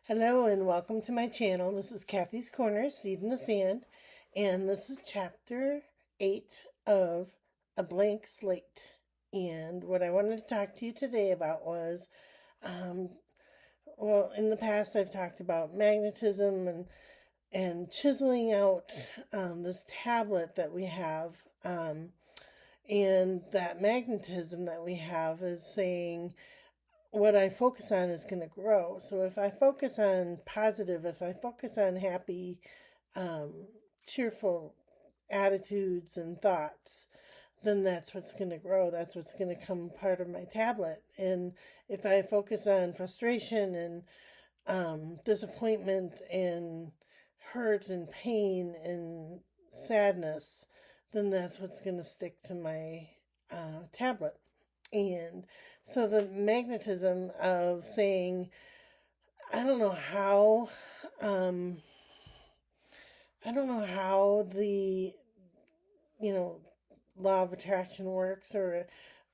Hello and welcome to my channel. This is Kathy's Corner, Seed in the Sand, and this is chapter 8 of A Blank Slate. And what I wanted to talk to you today about was, um, in the past I've talked about magnetism and chiseling out this tablet that we have. And that magnetism that we have is saying, what I focus on is going to grow. So if I focus on positive, if I focus on happy, um, cheerful attitudes and thoughts, then that's what's going to grow. That's what's going to come part of my tablet. And if I focus on frustration and disappointment and hurt and pain and sadness, then that's what's going to stick to my tablet. And so the magnetism of saying, I don't know how, um, I don't know how the, you know, law of attraction works or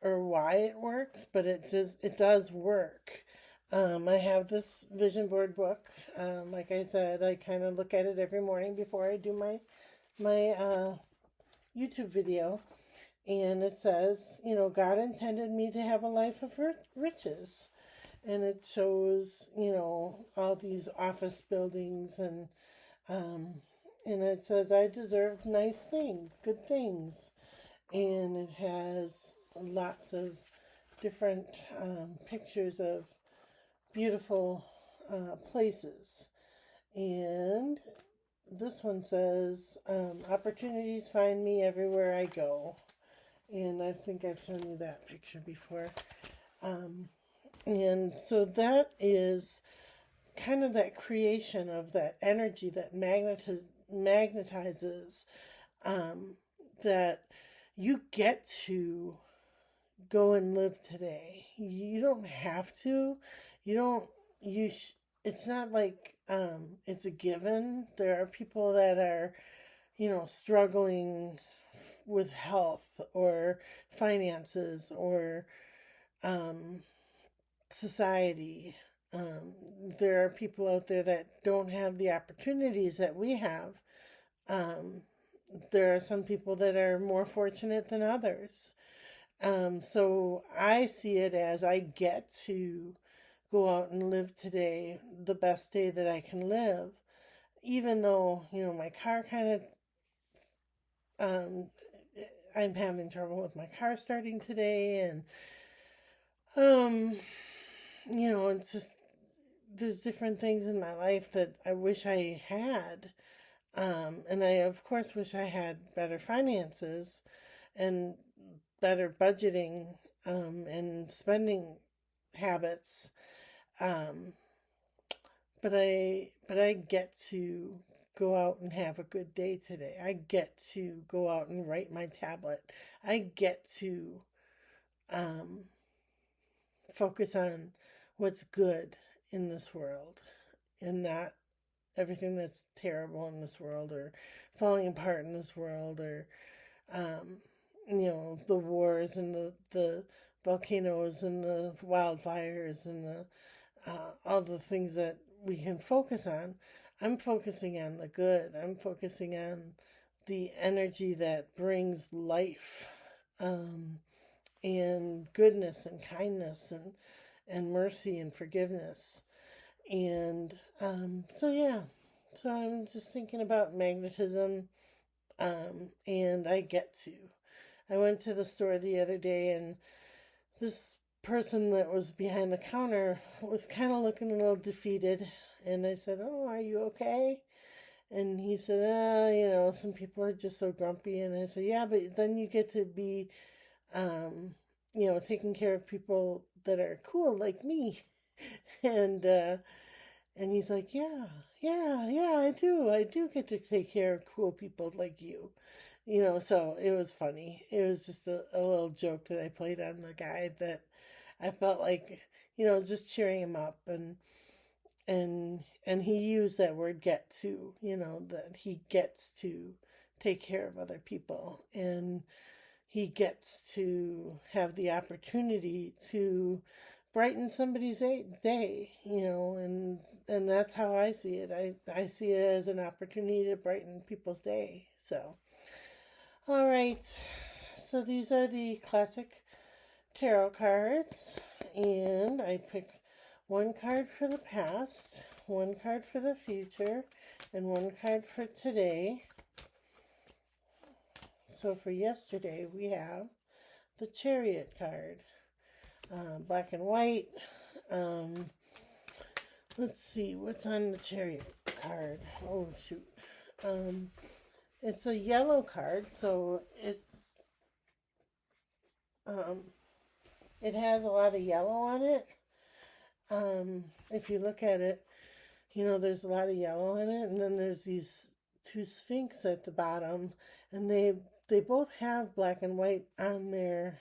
why it works, but it does work. I have this vision board book. Like I said, I kind of look at it every morning before I do my YouTube video. And it says, God intended me to have a life of riches. And it shows, all these office buildings and it says, I deserve nice things, good things. And it has lots of different pictures of beautiful places. And this one says, opportunities find me everywhere I go. And I think I've shown you that picture before. And so that is kind of that creation of that energy that magnetizes, that you get to go and live today. You don't have to. You don't, it's not like it's a given. There are people that are, struggling with health or finances or society. There are people out there that don't have the opportunities that we have. There are some people that are more fortunate than others. So I see it as I get to go out and live today the best day that I can live, even though, my car kind of, I'm having trouble with my car starting today, and it's just there's different things in my life that I wish I had, and I of course wish I had better finances and better budgeting and spending habits, but I get to go out and have a good day today. I get to go out and write my tablet. I get to um, focus on what's good in this world and not everything that's terrible in this world or falling apart in this world or, the wars and the volcanoes and the wildfires and all the things that we can focus on. I'm focusing on the good. I'm focusing on the energy that brings life, and goodness and kindness and mercy and forgiveness. And so I'm just thinking about magnetism, and I get to. I went to the store the other day, and this person that was behind the counter was kind of looking a little defeated. And I said, "Oh, are you okay?" And he said, some people are just so grumpy." And I said, "Yeah, but then you get to be, taking care of people that are cool like me." and and he's like, "Yeah, I do. I do get to take care of cool people like you." So it was funny. It was just a little joke that I played on the guy that I felt like, just cheering him up, and he used that word "get to," that he gets to take care of other people, and he gets to have the opportunity to brighten somebody's day, and And that's how I see it. I see it as an opportunity to brighten people's day. So, all right. So these are the classic tarot cards. And I pick one card for the past, one card for the future, and one card for today. So for yesterday, we have the Chariot card, black and white. Um, let's see, what's on the Chariot card? Oh, shoot. It's a yellow card, so it has a lot of yellow on it. If you look at it, there's a lot of yellow in it, and then there's these two sphinx at the bottom, and they both have black and white on their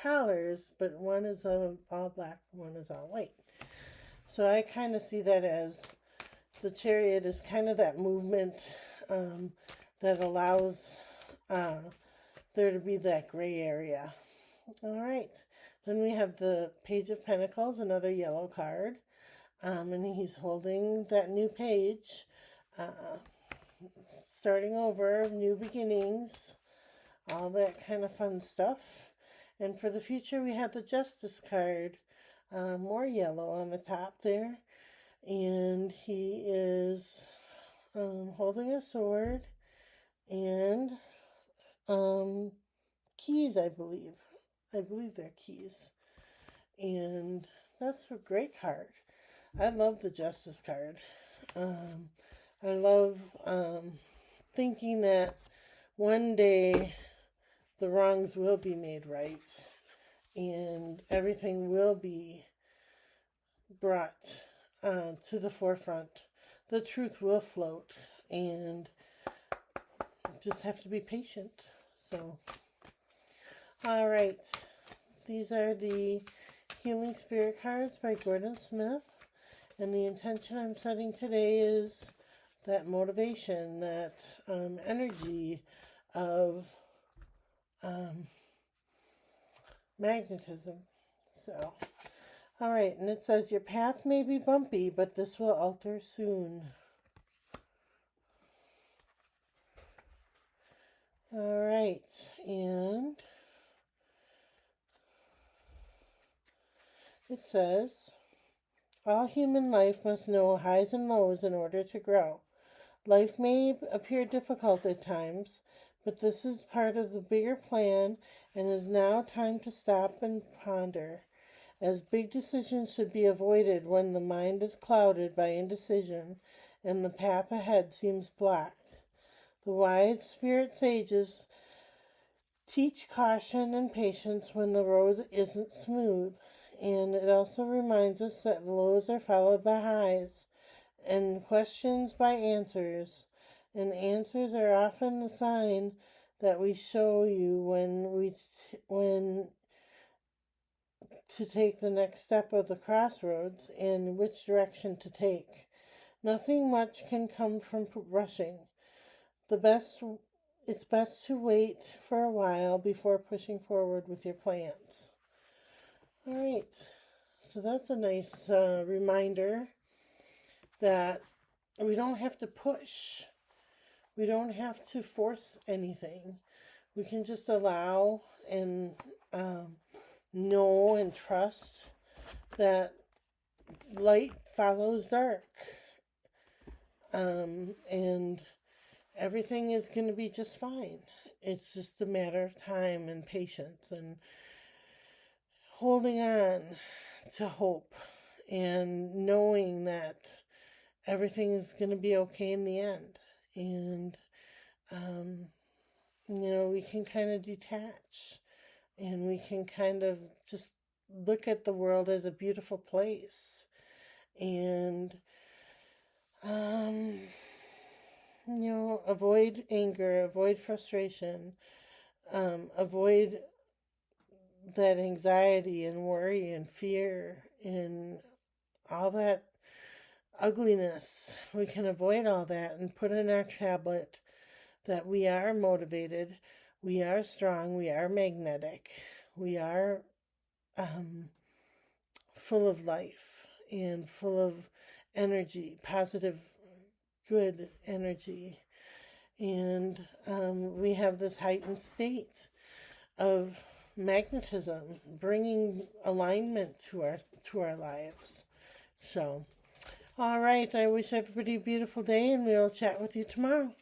collars, but one is all black, one is all white. So I kind of see that as the Chariot is kind of that movement that allows there to be that gray area. All right. Then we have the Page of Pentacles, another yellow card. And he's holding that new page, starting over, new beginnings, all that kind of fun stuff. And for the future, we have the Justice card, more yellow on the top there. And he is holding a sword and keys, I believe. I believe they're keys. And that's a great card. I love the Justice card. I love thinking that one day the wrongs will be made right and everything will be brought to the forefront. The truth will float, and just have to be patient. So, all right. These are the Healing Spirit cards by Gordon Smith. And the intention I'm setting today is that motivation, that energy of magnetism. So, all right, and it says, your path may be bumpy, but this will alter soon. All right, and it says, all human life must know highs and lows in order to grow. Life may appear difficult at times, but this is part of the bigger plan and is now time to stop and ponder, as big decisions should be avoided when the mind is clouded by indecision and the path ahead seems blocked. The wise spirit sages teach caution and patience when the road isn't smooth. And it also reminds us that lows are followed by highs, and questions by answers. And answers are often the sign that we show you when to take the next step of the crossroads and which direction to take. Nothing much can come from rushing. It's best to wait for a while before pushing forward with your plans. All right, so that's a nice reminder that we don't have to push. We don't have to force anything. We can just allow and know and trust that light follows dark. And everything is going to be just fine. It's just a matter of time and patience and holding on to hope and knowing that everything is going to be okay in the end. And, we can kind of detach and we can kind of just look at the world as a beautiful place. And, avoid anger, avoid frustration, avoid that anxiety and worry and fear and all that ugliness. We can avoid all that and put in our tablet that we are motivated, we are strong, we are magnetic, we are full of life and full of energy, positive, good energy. And we have this heightened state of magnetism, bringing alignment to our lives. So, all right, I wish everybody a beautiful day, and we'll chat with you tomorrow.